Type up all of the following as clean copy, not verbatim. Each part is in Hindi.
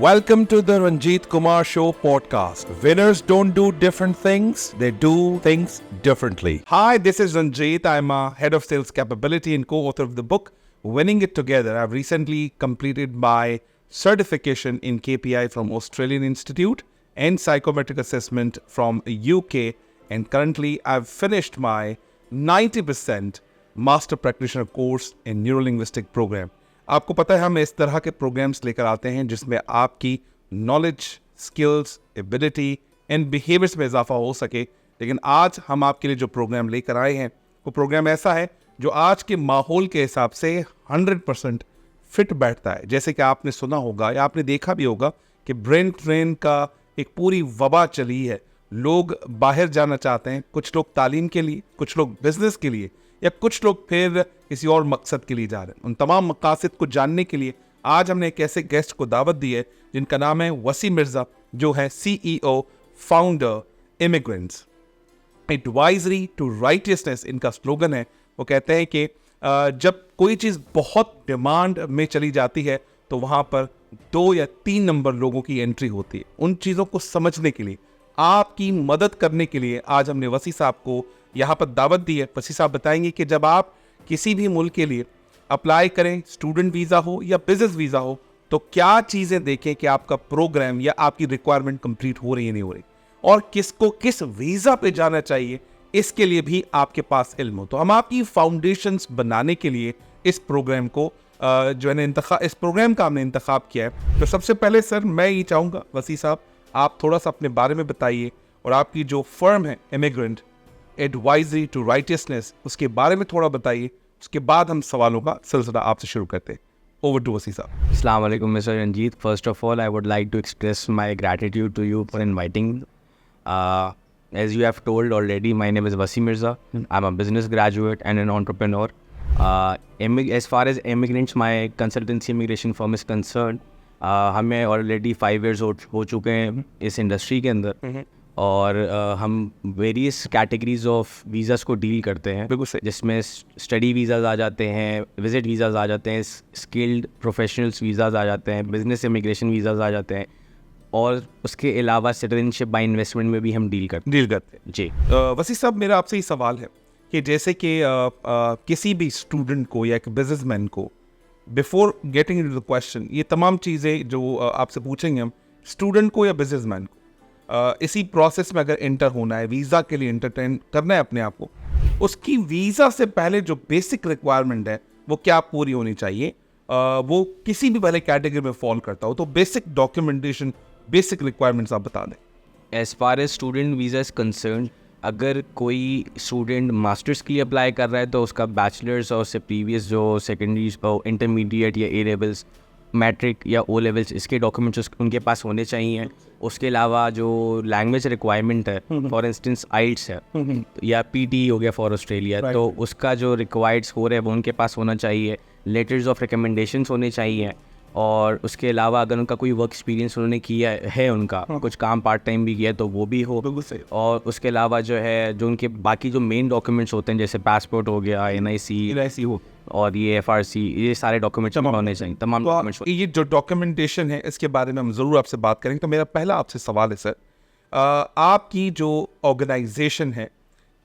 Welcome to the Ranjit Kumar Show podcast. Winners don't do different things, they do things differently. Hi, this is Ranjit. I'm a head of sales capability and co-author of the book Winning It Together. I've recently completed my certification in KPI from Australian Institute and psychometric assessment from UK, and currently I've finished my 90% master practitioner course in neurolinguistic program. आपको पता है हम इस तरह के प्रोग्राम्स लेकर आते हैं जिसमें आपकी knowledge, skills, ability and behaviours में इजाफा हो सके। लेकिन आज हम आपके लिए जो प्रोग्राम लेकर आए हैं वो प्रोग्राम ऐसा है जो आज के माहौल के हिसाब से 100% फिट बैठता है। जैसे कि आपने सुना होगा या आपने देखा भी होगा कि ब्रेन ड्रेन का एक पूरी वबा चली है। लोग बाहर जाना चाहते हैं, कुछ लोग तालीम के लिए, कुछ लोग बिजनेस के लिए, या कुछ लोग फिर किसी और मकसद के लिए जा रहे हैं। उन तमाम मकासद को जानने के लिए आज हमने एक ऐसे गेस्ट को दावत दी है जिनका नाम है वसी मिर्ज़ा, जो है CEO, founder, immigrants. Advisory to righteousness इनका स्लोगन है। वो कहते हैं कि जब कोई चीज़ बहुत डिमांड में चली जाती है तो वहाँ पर 2 या 3 नंबर लोगों की एंट्री होती है। उन चीज़ों को समझने के लिए, आपकी मदद करने के लिए आज हमने वसी साहब को यहाँ पर दावत दी है। वसी साहब बताएंगे कि जब आप किसी भी मुल्क के लिए अप्लाई करें, स्टूडेंट वीज़ा हो या बिजनेस वीज़ा हो, तो क्या चीज़ें देखें कि आपका प्रोग्राम या आपकी रिक्वायरमेंट कंप्लीट हो रही है नहीं हो रही, और किसको किस वीज़ा पे जाना चाहिए, इसके लिए भी आपके पास इल्म हो। तो हम आपकी फाउंडेशंस बनाने के लिए इस प्रोग्राम को जो है इस प्रोग्राम का हमने इंतखाब किया है। तो सबसे पहले सर मैं ये चाहूँगा वसी साहब आप थोड़ा सा अपने बारे में बताइए और आपकी जो फर्म है इमिग्रेंट एडवाइजरी टू राइटियसनेस, उसके बारे में थोड़ा बताइए। उसके बाद हम सवालों का सिलसिला आपसे शुरू करते हैं। ओवर टू वसी साहब। Assalamu alaikum, Mr. Ranjit. First of all, I would like to express my gratitude to you for inviting. As you have told already, my name is Wasi Mirza. I'm a business graduate and an entrepreneur. As far as immigrants, my consultancy immigration firm is concerned, हमें ऑलरेडी 5 years हो चुके हैं इस इंडस्ट्री के अंदर, और हम वेरियस कैटेगरीज ऑफ वीज़ाज़ को डील करते हैं, जिसमें स्टडी वीज़ाज़ आ जाते हैं, विजिट वीज़ाज़ आ जाते हैं, स्किल्ड प्रोफेशनल्स वीज़ाज़ आ जाते हैं, बिजनेस इमिग्रेशन वीज़ाज़ आ जाते हैं, और उसके अलावा सिटीजनशिप बाय इन्वेस्टमेंट में भी हम डील करते हैं। जी वसी साहब, मेरा आपसे ये सवाल है कि जैसे कि किसी भी स्टूडेंट को या एक बिजनेसमैन को, before getting into the question, ये तमाम चीज़ें जो आपसे पूछेंगे हम, स्टूडेंट को या बिजनेसमैन को इसी प्रोसेस में अगर एंटर होना है, वीज़ा के लिए एंटरटेन करना है अपने आप को, उसकी वीज़ा से पहले जो बेसिक रिक्वायरमेंट है वो क्या पूरी होनी चाहिए? वो किसी भी पहले कैटेगरी में फॉल करता हो तो बेसिक डॉक्यूमेंटेशन, बेसिक रिक्वायरमेंट्स आप बता दें। As far as student visa is concern, अगर कोई स्टूडेंट मास्टर्स के लिए अप्लाई कर रहा है तो उसका बैचलर्स और उससे प्रीवियस जो सेकेंडरी इंटरमीडिएट या ए लेवल्स, मैट्रिक या ओ लेवल्स, इसके डॉक्यूमेंट्स उनके पास होने चाहिए। उसके अलावा जो लैंग्वेज रिक्वायरमेंट है, फॉर इंस्टेंस आइल्स है या PT हो गया फॉर ऑस्ट्रेलिया, तो उसका जो रिक्वायर्ड स्कोर है वो उनके पास होना चाहिए। लेटर्स ऑफ रिकमेंडेशंस होने चाहिए, और उसके अलावा अगर उनका कोई वर्क एक्सपीरियंस उन्होंने किया है, उनका कुछ काम पार्ट टाइम भी किया तो वो भी हो। और उसके अलावा जो है जो उनके बाकी जो मेन डॉक्यूमेंट्स होते हैं, जैसे पासपोर्ट हो गया, NIC हो, और ये FRC, ये सारे डॉक्यूमेंट्स होने चाहिए, तमाम डॉक्यूमेंट्स। ये जो डॉक्यूमेंटेशन है इसके बारे में हम ज़रूर आपसे बात करेंगे। तो मेरा पहला आपसे सवाल है सर, आपकी जो ऑर्गेनाइजेशन है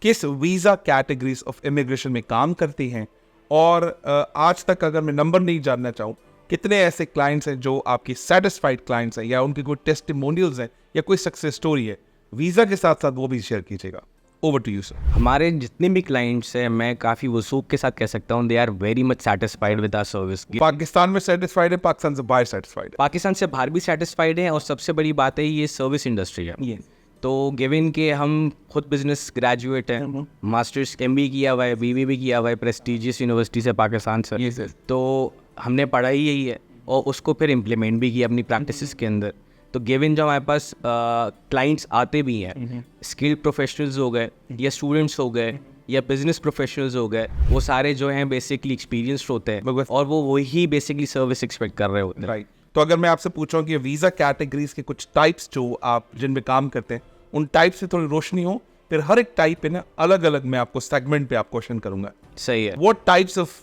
किस वीज़ा कैटेगरीज ऑफ इमिग्रेशन में काम करती हैं, और आज तक अगर मैं नंबर नहीं जानना चाहूँ, कितने ऐसे क्लाइंट्स हैं जो आपकी सेटिस्फाइड क्लाइंट्स हैं, या उनकी कोई टेस्टिमोनियल्स हैं या कोई सक्सेस स्टोरी है, वीज़ा के साथ साथ वो भी शेयर कीजिएगा। Over to you sir. हमारे जितने भी क्लाइंट्स हैं, मैं काफ़ी वसूख के साथ कह सकता हूँ, they are very much satisfied with our service. Pakistan में सेटिस्फाइड है, पाकिस्तान से बाहर सेटिस्फाइड है? पाकिस्तान से बाहर भी सेटिस्फाइड है, और सबसे बड़ी बात है ये सर्विस इंडस्ट्री है। तो गिवन के हम खुद बिजनेस ग्रेजुएट हैं, मास्टर्स MBA किया हुआ है, BBA भी किया हुआ है प्रेस्टीजियस यूनिवर्सिटी से पाकिस्तान से, तो हमने पढ़ाई यही है और उसको फिर इम्प्लीमेंट भी किया अपनी प्रैक्टिसेस के अंदर। तो गिवन जब हमारे पास क्लाइंट्स आते भी हैं, स्किल्ड प्रोफेशनल्स हो गए या स्टूडेंट्स हो गए या बिजनेस प्रोफेशनल्स हो गए, वो सारे जो हैं बेसिकली एक्सपीरियंस्ड होते हैं, और वो वही बेसिकली सर्विस एक्सपेक्ट कर रहे होते हैं। राइट। तो अगर मैं आपसे पूछूं कि वीज़ा कैटेगरीज के कुछ टाइप्स जो आप जिनमें काम करते हैं, उन टाइप से थोड़ी रोशनी हो, फिर हर एक टाइप पे ना अलग अलग मैं आपको सेगमेंट पे आप क्वेश्चन करूंगा। सही है। What types of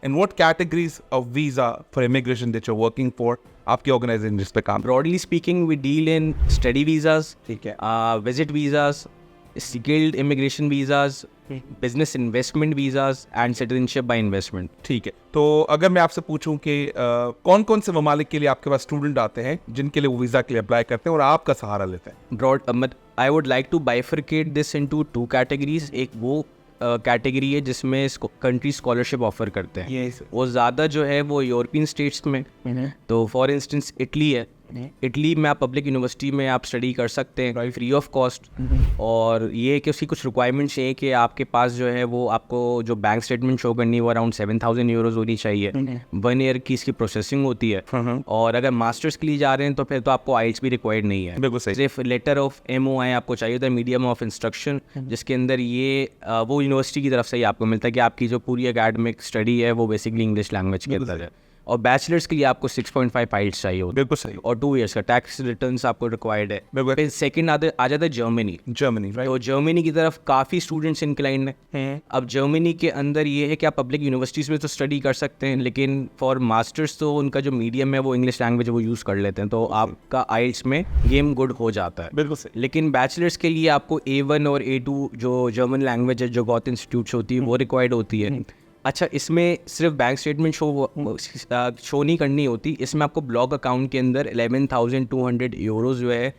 and what categories of visa for immigration that you're working for? आपकी ऑर्गेनाइजेशन जिस पे काम Broadly speaking, we deal in study visas, ठीक है visit visas, skilled immigration visas, business investment visas, and citizenship by investment. ठीक है तो अगर मैं आपसे पूछूं कि कौन कौन से ममालिक के लिए आपके पास स्टूडेंट आते हैं जिनके लिए वो वीज़ा के लिए अप्लाई करते हैं और आपका सहारा लेते हैं I would like to bifurcate this into two categories. एक वो कैटेगरी है जिसमें कंट्री स्कॉलरशिप ऑफर करते हैं वो ज़्यादा जो है वो यूरोपियन स्टेट्स में तो फॉर इंस्टेंस इटली है इटली में आप पब्लिक यूनिवर्सिटी में आप स्टडी कर सकते हैं फ्री ऑफ कॉस्ट और ये है कि उसकी कुछ रिक्वायरमेंट्स हैं कि आपके पास जो है वो आपको जो बैंक स्टेटमेंट शो करनी है वो अराउंड 7,000 यूरोज होनी चाहिए 1 ईयर की इसकी प्रोसेसिंग होती है और अगर मास्टर्स के लिए जा रहे हैं तो फिर तो आपको आइल्स भी रिक्वायर्ड नहीं है बिल्कुल सही सिर्फ लेटर ऑफ MOI आपको चाहिए होता है मीडियम ऑफ इंस्ट्रक्शन जिसके अंदर ये वो यूनिवर्सिटी की तरफ से ही आपको मिलता है कि आपकी जो पूरी एकेडमिक स्टडी है वो बेसिकली इंग्लिश लैंग्वेज के अंदर है और बैचलर्स के लिए आपको 6.5 आइल्स चाहिए होता है बिल्कुल सही और 2 इयर्स का टैक्स रिटर्न्स आपको रिक्वायर्ड है फिर सेकंड आ जाता है जर्मनी राइट तो जर्मनी की तरफ काफ़ी स्टूडेंट्स इंक्लाइंड हैं अब जर्मनी के अंदर ये है कि आप पब्लिक यूनिवर्सिटीज़ में तो स्टडी कर सकते हैं लेकिन फॉर मास्टर्स तो उनका जो मीडियम है वो इंग्लिश लैंग्वेज वो यूज़ कर लेते हैं तो आपका आइल्स में गेम गुड हो जाता है बिल्कुल सही लेकिन बैचलर्स के लिए आपको A1 और A2 जो जर्मन लैंग्वेज है जो गॉथ इंस्टीट्यूट होती है वो रिक्वायर्ड होती है अच्छा इसमें सिर्फ बैंक स्टेटमेंट शो नहीं करनी होती इसमें आपको ब्लॉक अकाउंट के अंदर 11,200 यूरोज जो है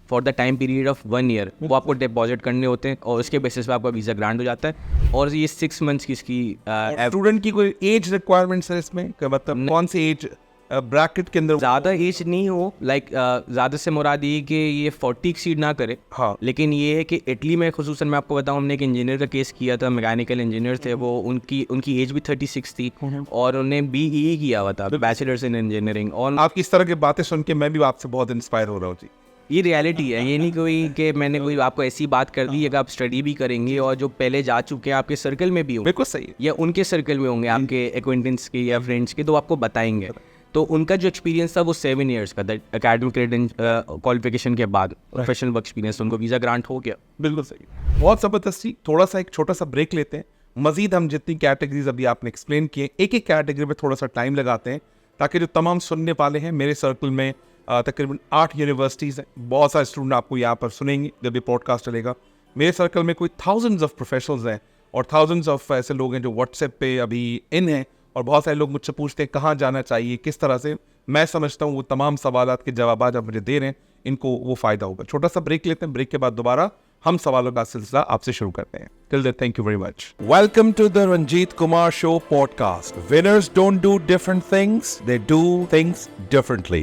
for the time period of 1 year वो आपको डिपॉजिट करने होते हैं और उसके बेसिस पे आपका वीज़ा ग्रांट हो जाता है और ये 6 मंथ्स की इसकी स्टूडेंट की कोई एज रिक्वायरमेंट्स है इसमें मतलब कौन सी एज ब्रैकेट के अंदर ज़्यादा एज नहीं हो लाइक ज़्यादा से मुराद ये कि ये 40 एक्सीड ना करे हाँ लेकिन ये है कि इटली में खुसूसन मैं आपको बताऊं हमने एक इंजीनियर का केस किया था मैकेनिकल इंजीनियर थे वो उनकी एज भी 36 थी और उन्हें BE किया हुआ था बैचलर्स इन इंजीनियरिंग और आपकी इस तरह की बातें सुन के मैं भी आपसे बहुत इंस्पायर हो रहा हूँ जी ये रियलिटी है ये नहीं कोई कि मैंने कोई आपको ऐसी बात कर दी अगर आप स्टडी भी करेंगे और जो पहले जा चुके हैं आपके सर्कल में भी होंगे बिल्कुल सही या उनके सर्कल में होंगे आपके एक्वेंटेंस के या फ्रेंड्स के तो आपको बताएंगे तो उनका जो एक्सपीरियंस था वो 7 इयर्स का था एकेडमिक क्वालिफिकेशन के बाद प्रोफेशनल वर्क एक्सपीरियंस उनको वीज़ा ग्रांट हो गया बिल्कुल सही बहुत ज़बरदस्त जी थोड़ा सा एक छोटा सा ब्रेक लेते हैं मजीद हम जितनी कैटेगरीज अभी आपने एक्सप्लेन किए एक एक कैटेगरी में थोड़ा सा टाइम लगाते हैं ताकि जो तमाम सुनने वाले हैं मेरे सर्कल में तकरीबन 8 यूनिवर्सिटीज़ हैं बहुत सारे स्टूडेंट आपको यहाँ पर सुनेंगे जब ये पॉडकास्ट चलेगा मेरे सर्कल में कोई थाउजेंड्स ऑफ प्रोफेशनल्स हैं और थाउजेंड्स ऑफ ऐसे लोग हैं जो व्हाट्सएप पे अभी इन हैं और बहुत सारे लोग मुझसे पूछते हैं कहाँ जाना चाहिए किस तरह से मैं समझता हूँ वो तमाम सवालात के जवाब आप मुझे दे रहे हैं इनको वो फ़ायदा होगा छोटा सा ब्रेक लेते हैं ब्रेक के बाद दोबारा हम सवालों का सिलसिला आपसे शुरू करते हैं till then thank you very much welcome to the Ranjit Kumar show podcast winners don't do different things they do things differently